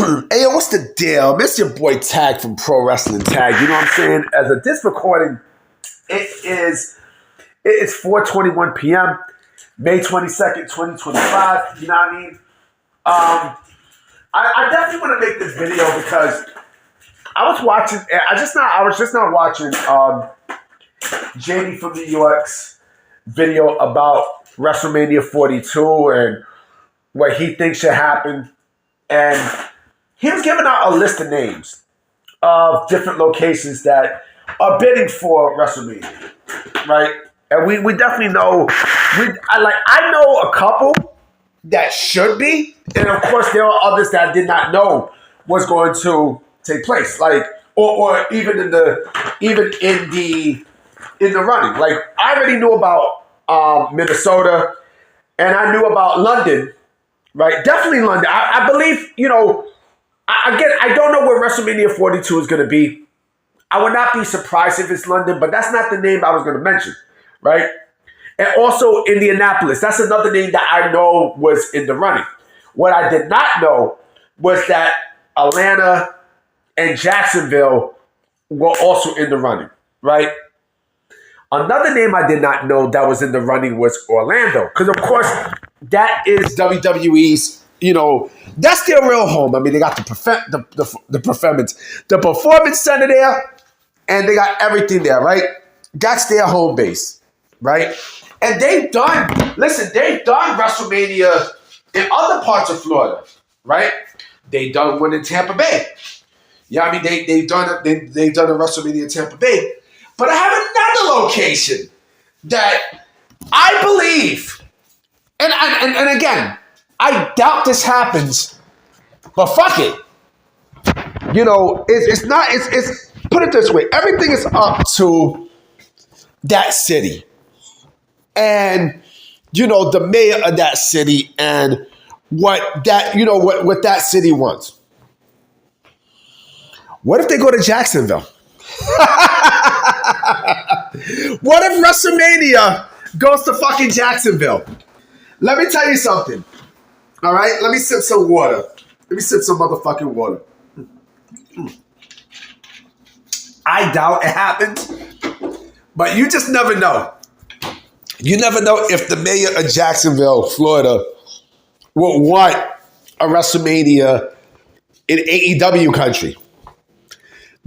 Hey, yo, what's the deal? It's your boy Tag from Pro Wrestling Tag. You know what I'm saying? As of this recording, it's 4:21 p.m., May 22nd, 2025. You know what I mean? I definitely want to make this video because I was just not watching Jamie from New York's video about WrestleMania 42 and what he thinks should happen. And he was giving out a list of names of different locations that are bidding for WrestleMania, right? And we definitely know. I know a couple that should be, and of course there are others that I did not know was going to take place, like or even in the running. Like I already knew about Minnesota, and I knew about London, right? Definitely London. I believe, I don't know where WrestleMania 42 is going to be. I would not be surprised if it's London, but that's not the name I was going to mention, right? And also Indianapolis. That's another name that I know was in the running. What I did not know was that Atlanta and Jacksonville were also in the running, right? Another name I did not know that was in the running was Orlando. Because, of course, that is WWE's, that's their real home. I mean, they got the performance center there, and they got everything there, right? That's their home base, right? And they've done WrestleMania in other parts of Florida, right? They've done one in Tampa Bay. Yeah, I mean, they've done a WrestleMania in Tampa Bay. But I have another location that I believe, and again, I doubt this happens, but fuck it. It's put it this way, everything is up to that city. And, the mayor of that city and what that city wants. What if they go to Jacksonville? What if WrestleMania goes to fucking Jacksonville? Let me tell you something. All right? Let me sip some water. Let me sip some motherfucking water. I doubt it happens, but you just never know. You never know if the mayor of Jacksonville, Florida, will want a WrestleMania in AEW country.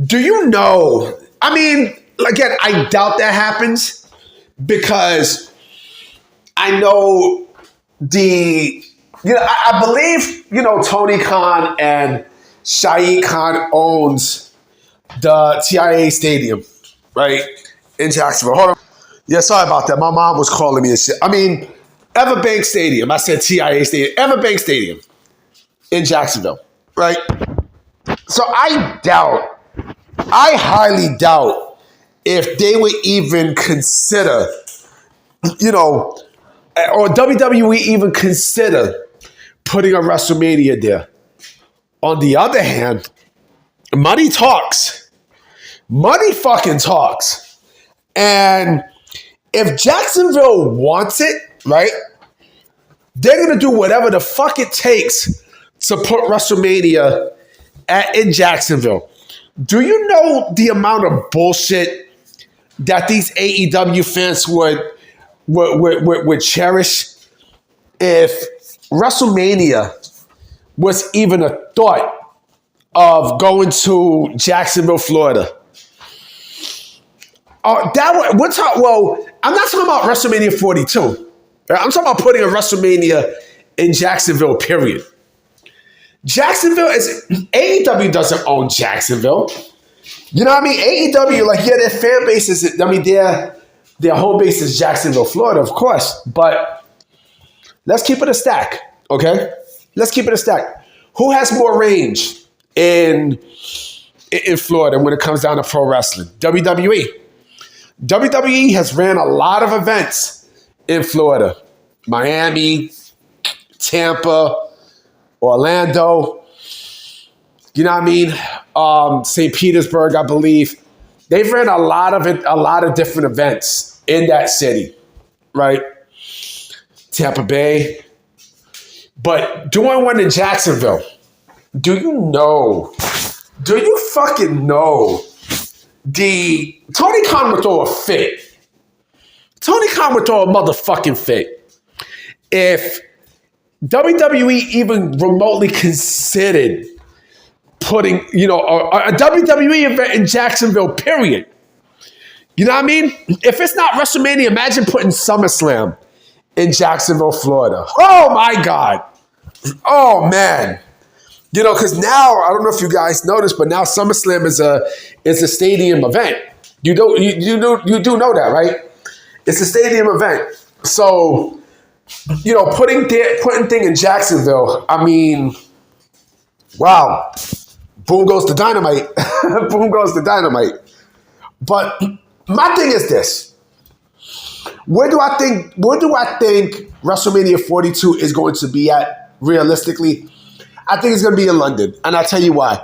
Do you know? I mean, again, I doubt that happens because I know I believe, Tony Khan and Shahid Khan owns the TIA Stadium, right, in Jacksonville. Hold on. Yeah, sorry about that. My mom was calling me and shit. I mean, Everbank Stadium. I said TIA Stadium. Everbank Stadium in Jacksonville, right? So I highly doubt if they would even consider, or WWE even consider putting a WrestleMania there. On the other hand, money talks. Money fucking talks. And if Jacksonville wants it, right, they're going to do whatever the fuck it takes to put WrestleMania in Jacksonville. Do you know the amount of bullshit that these AEW fans would cherish if WrestleMania was even a thought of going to Jacksonville, Florida? I'm not talking about WrestleMania 42. I'm talking about putting a WrestleMania in Jacksonville, period. AEW doesn't own Jacksonville. You know what I mean? AEW, their fan base is, their home base is Jacksonville, Florida, of course. But let's keep it a stack, okay? Let's keep it a stack. Who has more range in Florida when it comes down to pro wrestling? WWE. WWE has ran a lot of events in Florida. Miami, Tampa, Orlando, you know what I mean? St. Petersburg, I believe. They've ran a lot of different events in that city, right? Tampa Bay. But doing one in Jacksonville, Do you fucking know Tony Khan would throw a fit. Tony Khan would throw a motherfucking fit if WWE even remotely considered putting, a WWE event in Jacksonville, period. You know what I mean? If it's not WrestleMania, imagine putting SummerSlam in Jacksonville, Florida. Oh my God. Oh man. Because now, I don't know if you guys noticed, but now SummerSlam is a stadium event. You do know that, right? It's a stadium event. So, putting thing in Jacksonville, I mean, wow. Boom goes the dynamite. Boom goes the dynamite. But my thing is this. Where do I think WrestleMania 42 is going to be at realistically? I think it's going to be in London, and I'll tell you why.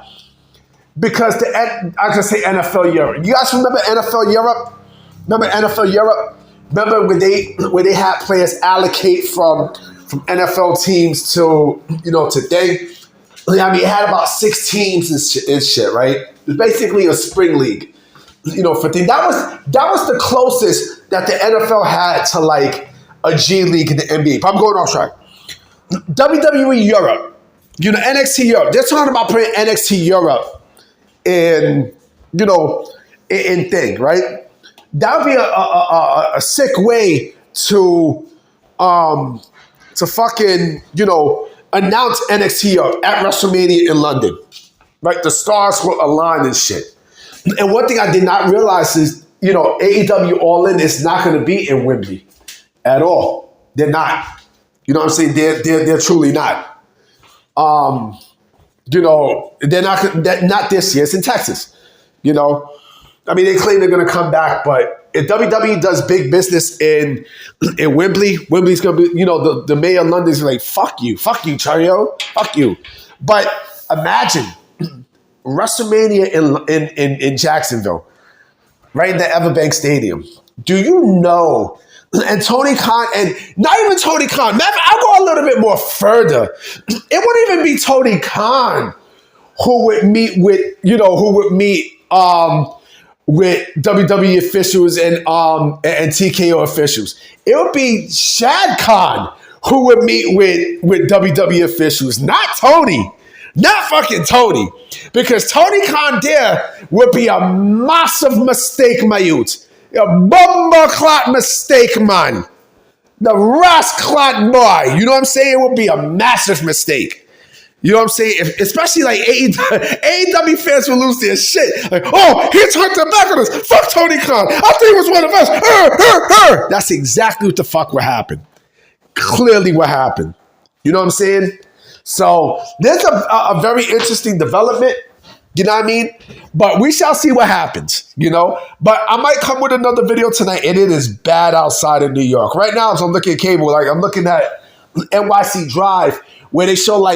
Because I can say NFL Europe. You guys remember NFL Europe? Remember when they had players allocate from NFL teams to today? I mean, it had about 6 teams and shit, right? It was basically a spring league. For things. That was the closest that the NFL had to like a G League in the NBA. But I'm going off track. WWE Europe. NXT Europe. They're talking about putting NXT Europe in thing, right? That would be a sick way to fucking, announce NXT Europe at WrestleMania in London. Right? The stars will align and shit. And one thing I did not realize is, AEW All In is not going to be in Wembley at all. They're not. You know what I'm saying? They're truly not. They're not this year. It's in Texas. I mean, they claim they're going to come back, but if WWE does big business in Wembley, Wembley's going to be, the mayor of London's like, fuck you, Chario, fuck you. But imagine WrestleMania in Jacksonville, right in the Everbank Stadium. Do you know? And Tony Khan, and not even Tony Khan. I'll go a little bit more further. It wouldn't even be Tony Khan who would meet with WWE officials and TKO officials. It would be Shad Khan who would meet with WWE officials, not Tony. Not fucking Tony. Because Tony Khan there would be a massive mistake, my youth. A bumper clot mistake, man. The Ross clot boy. You know what I'm saying? It would be a massive mistake. You know what I'm saying? Especially like AEW fans will lose their shit. Like, oh, he turned their back on us. Fuck Tony Khan. I think he was one of us. That's exactly what the fuck would happen. Clearly what happened. You know what I'm saying? So there's a very interesting development. You know what I mean? But we shall see what happens, But I might come with another video tonight, and it is bad outside of New York. Right now, as I'm looking at cable, like I'm looking at NYC Drive, where they show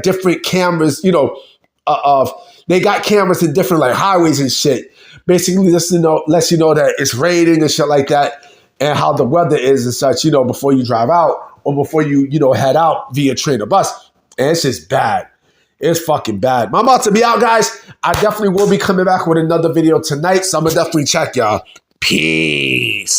different cameras, they got cameras in different like highways and shit. Basically, lets you know that it's raining and shit like that, and how the weather is and such, before you drive out or before you head out via train or bus. And it's just bad. It's fucking bad. I'm about to be out, guys. I definitely will be coming back with another video tonight, so I'm going to definitely check y'all. Peace.